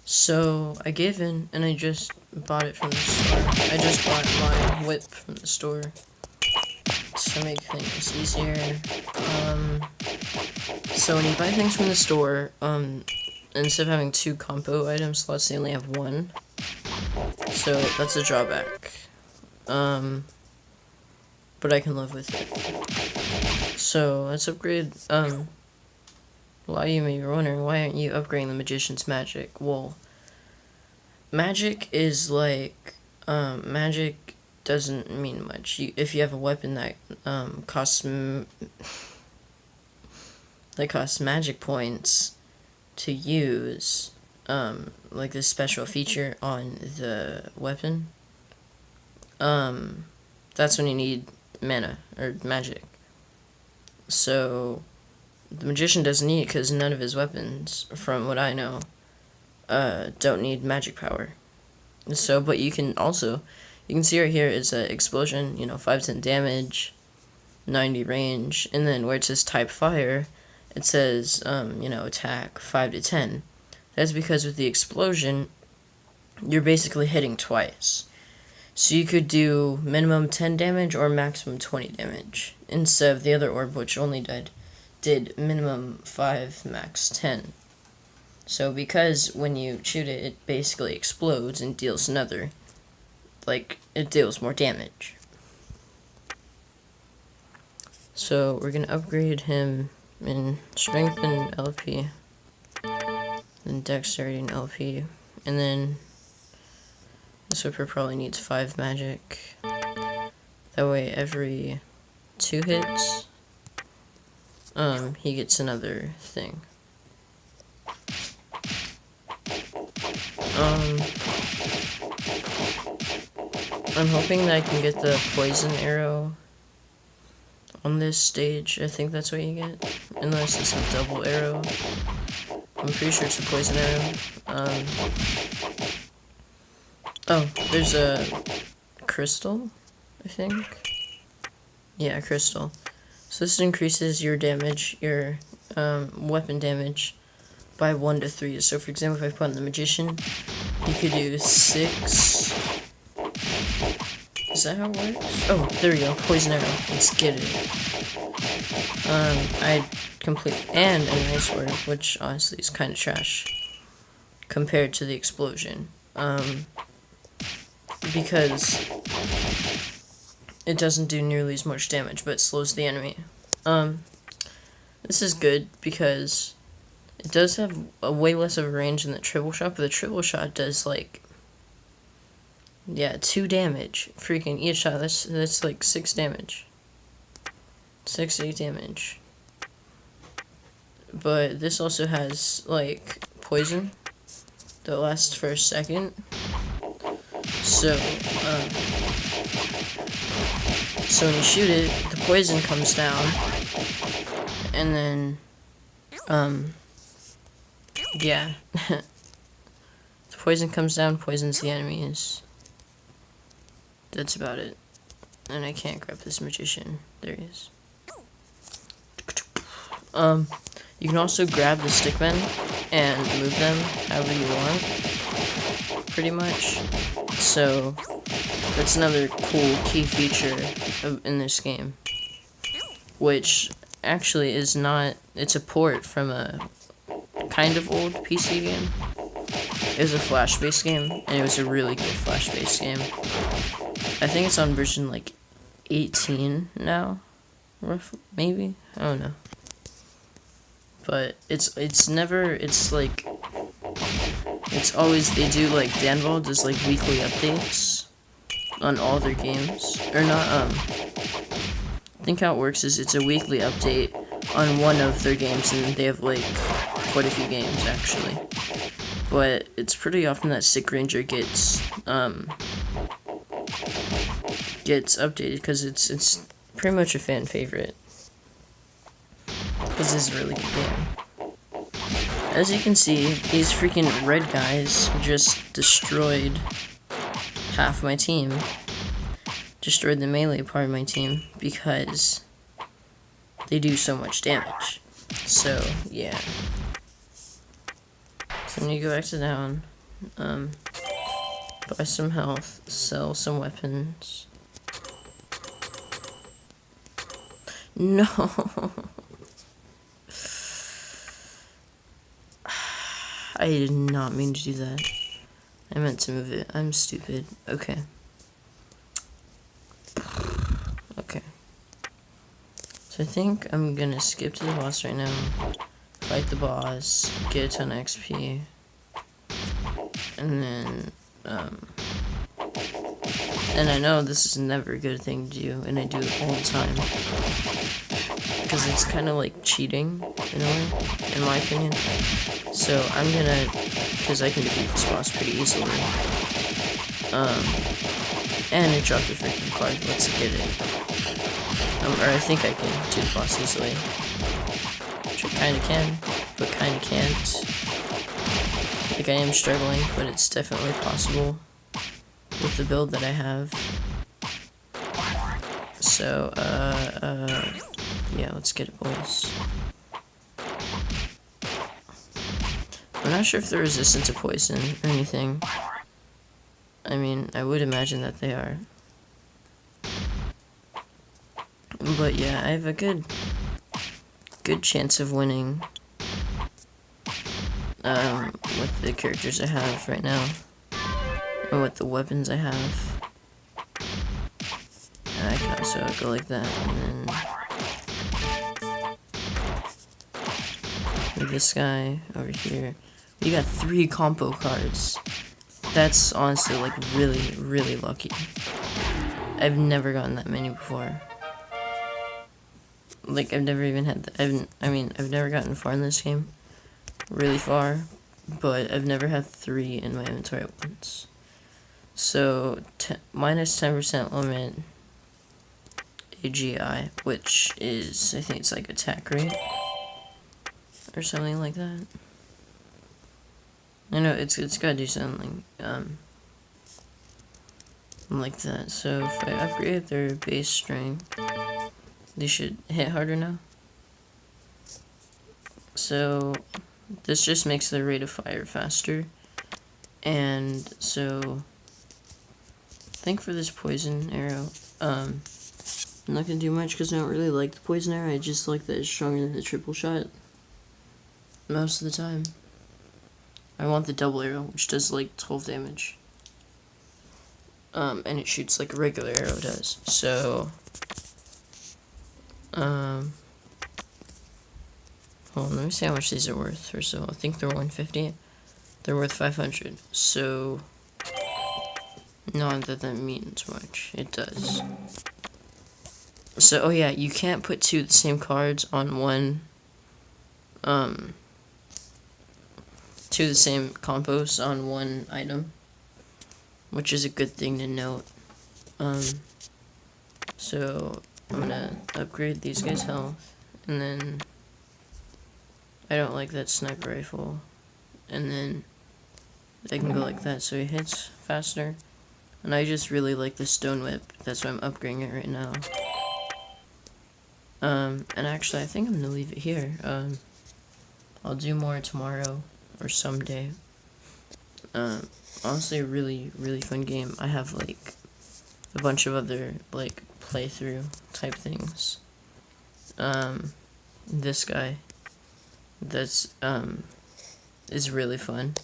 So I gave in and I just bought it from the store. I just bought my whip from the store to make things easier. So when you buy things from the store, instead of having 2 combo item slots, they only have 1. So that's a drawback. But I can live with it. So let's upgrade. A lot of you may be wondering, why aren't you upgrading the Magician's Magic? Well, magic is like, magic doesn't mean much. If you have a weapon that costs magic points to use, like this special feature on the weapon, that's when you need mana or magic. So the Magician doesn't need it because none of his weapons, from what I know, don't need magic power. So, but you can see right here it's an explosion, 5-10 damage, 90 range, and then where it says type fire, it says, attack 5-10. That's because with the explosion, you're basically hitting twice. So you could do minimum 10 damage or maximum 20 damage, instead of the other orb, which only did minimum 5, max 10. So because when you shoot it, it basically explodes and deals another, it deals more damage. So we're gonna upgrade him in strength and LP, then dexterity and LP, and then this whipper probably needs 5 magic. That way every 2 hits, he gets another thing. I'm hoping that I can get the poison arrow on this stage. I think that's what you get, unless it's a double arrow. I'm pretty sure it's a poison arrow. Oh, there's a crystal, I think. Yeah, crystal. So this increases your damage, your weapon damage, by 1 to 3. So for example, if I put on the Magician, he could do 6. Is that how it works? Oh, there we go. Poison arrow. Let's get it. I complete and an ice orb, which honestly is kind of trash compared to the explosion. Because it doesn't do nearly as much damage, but it slows the enemy. This is good because it does have a way less of a range than the triple shot, but the triple shot does 2 damage. Freaking each shot, that's like 6 damage. 6-8 damage. But this also has poison that lasts for a second. So when you shoot it, the poison comes down, and then the poison comes down, poisons the enemies. That's about it. And I can't grab this Magician. There he is. You can also grab the stickmen and move them however you want, pretty much. So that's another cool key feature in this game, which actually is not, it's a port from a kind of old PC game. It was a Flash-based game, and it was a really good Flash-based game. I think it's on version 18 now, roughly, maybe? I don't know. But it's always, they do Danvald does weekly updates on all their games. Or not, I think how it works is it's a weekly update on one of their games, and they have quite a few games actually. But it's pretty often that Sick Ranger gets updated because it's pretty much a fan favorite. Because this is a really good game. As you can see, these freaking red guys just destroyed half my team. Destroyed the melee part of my team because they do so much damage. So, yeah. So I'm gonna go back to down. Buy some health, sell some weapons. No. I did not mean to do that. I meant to move it. I'm stupid. Okay. Okay. So I think I'm gonna skip to the boss right now. Fight the boss. Get a ton of XP. And then, and I know this is never a good thing to do, and I do it all the time. Because it's kind of like cheating, in a way, in my opinion. So I'm gonna, because I can defeat this boss pretty easily. And it dropped a freaking card. Let's get it. Or I think I can do the boss easily. Which I kinda can, but kinda can't. Like, I am struggling, but it's definitely possible with the build that I have. So, yeah, let's get it, boys. I'm not sure if they're resistant to poison or anything. I mean, I would imagine that they are. But yeah, I have a good chance of winning. With the characters I have right now. And with the weapons I have. And I can also go like that, and then with this guy over here. We got 3 combo cards. That's honestly like really, really lucky. I've never gotten that many before. Like, I've never even had I've never gotten far in this game. Really far. But I've never had 3 in my inventory at once. So, minus 10% limit AGI, which is, I think it's like attack rate. Or something like that. I know, it's gotta do something, like that. So, if I upgrade their base strength, they should hit harder now. So, this just makes the rate of fire faster. And so, I think for this poison arrow, I'm not gonna do much because I don't really like the poison arrow. I just like that it's stronger than the triple shot. Most of the time. I want the double arrow, which does like 12 damage. And it shoots like a regular arrow does. So, hold on, let me see how much these are worth. First of all, I think they're 150. They're worth 500. So, not that means much. It does. So, oh yeah, you can't put 2 of the same cards on one, 2 of the same combos on one item, which is a good thing to note. So, I'm gonna upgrade these guys' health, and then I don't like that sniper rifle, and then they can go like that, so he hits faster. And I just really like the stone whip. That's why I'm upgrading it right now. And actually, I think I'm gonna leave it here. I'll do more tomorrow or someday. Honestly, a really, really fun game. I have like a bunch of other like playthrough type things. This guy, that's is really fun.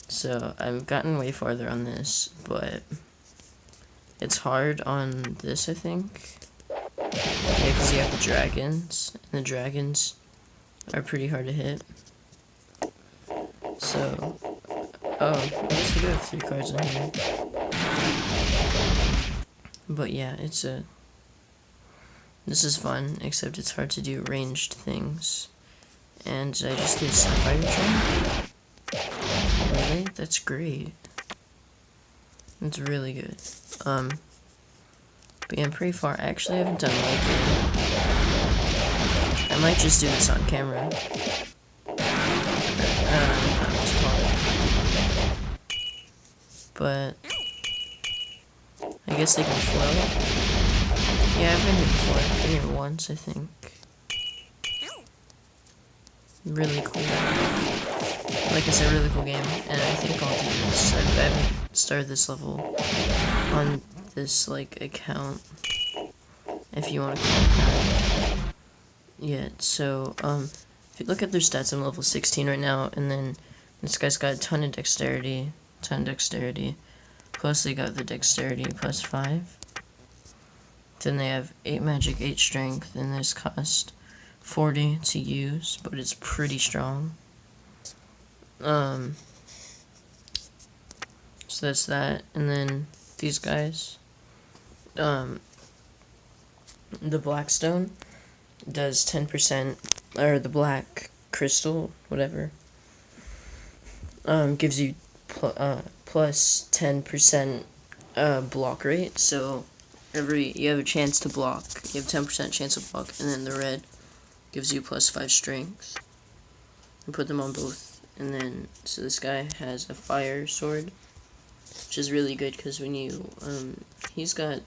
So I've gotten way farther on this, but it's hard on this, I think. Yeah, because you have the dragons, and the dragons are pretty hard to hit. So, oh, I guess we do have 3 cards in here. But yeah, this is fun, except it's hard to do ranged things. And did I just get Sapphire Gem? Really? That's great. That's really good. But yeah, I'm pretty far. I actually haven't done like it. I might just do this on camera. But I guess they can float. Yeah, I've been here before. I've been here once, I think. Really cool. Like I said, really cool game, and I think I'll do this. I haven't started this level on this, like, account, if you want to call it that, yet. So, if you look at their stats, I'm level 16 right now, and then this guy's got a ton of dexterity, plus they got the dexterity plus 5. Then they have 8 magic, 8 strength, and this cost 40 to use, but it's pretty strong. So that's that, and then these guys, the Blackstone does 10%, or the Black Crystal, whatever, gives you plus 10% block rate, so you have a chance to block, you have 10% chance of block, and then the red gives you plus 5 strength. And put them on both, and then, so this guy has a fire sword, which is really good, because when you, he's got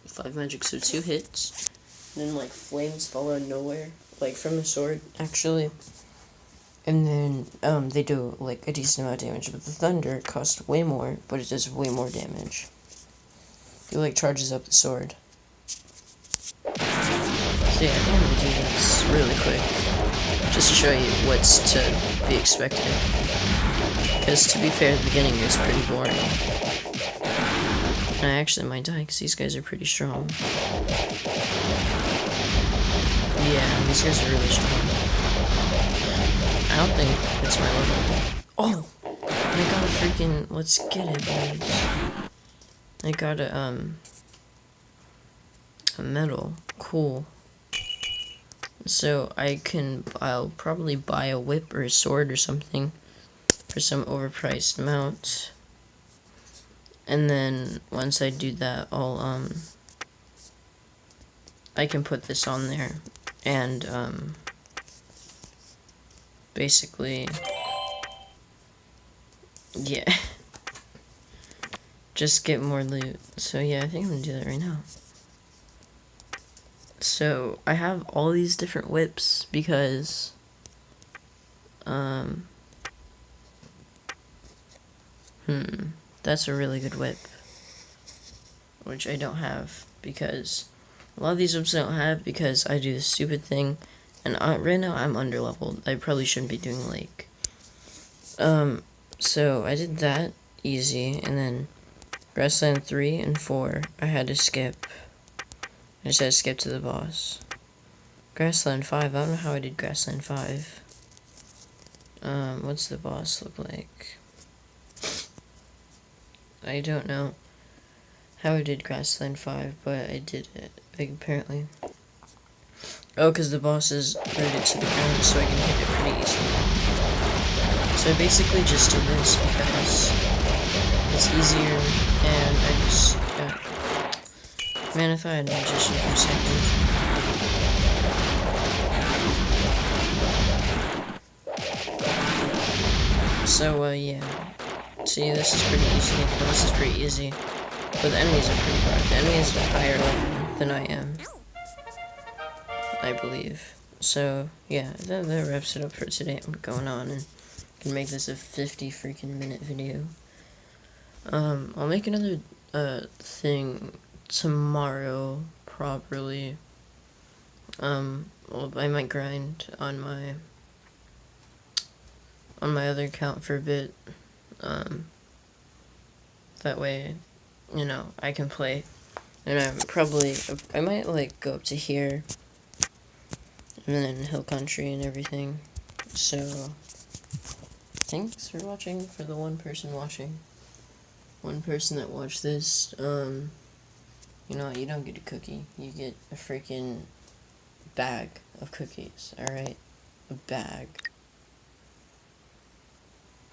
5 magic, so 2 hits, and then, like, flames fall out of nowhere, like, from the sword, actually, and then, they do, like, a decent amount of damage, but the thunder costs way more, but it does way more damage. He, like, charges up the sword. So yeah, I'm gonna do this really quick, just to show you what's to be expected. Because to be fair, the beginning is pretty boring. And I actually might die, because these guys are pretty strong. Yeah, these guys are really strong. I don't think it's my level. Oh! I got a freaking, let's get it, boys. I got a medal. Cool. So I'll probably buy a whip or a sword or something for some overpriced amount. And then once I do that, I can put this on there and basically, yeah, just get more loot. So yeah, I think I'm gonna do that right now. So I have all these different whips because that's a really good whip, which I don't have, because a lot of these whips I don't have because I do this stupid thing, and right now I'm underleveled. I probably shouldn't be doing, like, so I did that easy, and then Grassland 3 and 4 I had to skip. I just had to skip to the boss. Grassland 5, I don't know how I did Grassland 5. What's the boss look like? I don't know how I did Grassland 5, but I did it, like, apparently. Oh, because the boss is rooted to the ground, so I can hit it pretty easily. So I basically just do this because it's easier, and I just got... Man, if I had Magician for a second. So, yeah. See, this is pretty easy. Well, this is pretty easy. But the enemies are pretty hard. The enemies are higher level than I am, I believe. So, yeah, that wraps it up for today. I'm going on and can make this a 50 freaking minute video. I'll make another, thing tomorrow, probably. Well, I might grind on my other account for a bit. That way, you know, I can play. And I might, like, go up to here, and then Hill Country and everything. So, thanks for watching, for the one person watching. One person that watched this. You know, you don't get a cookie. You get a freaking bag of cookies, alright? A bag.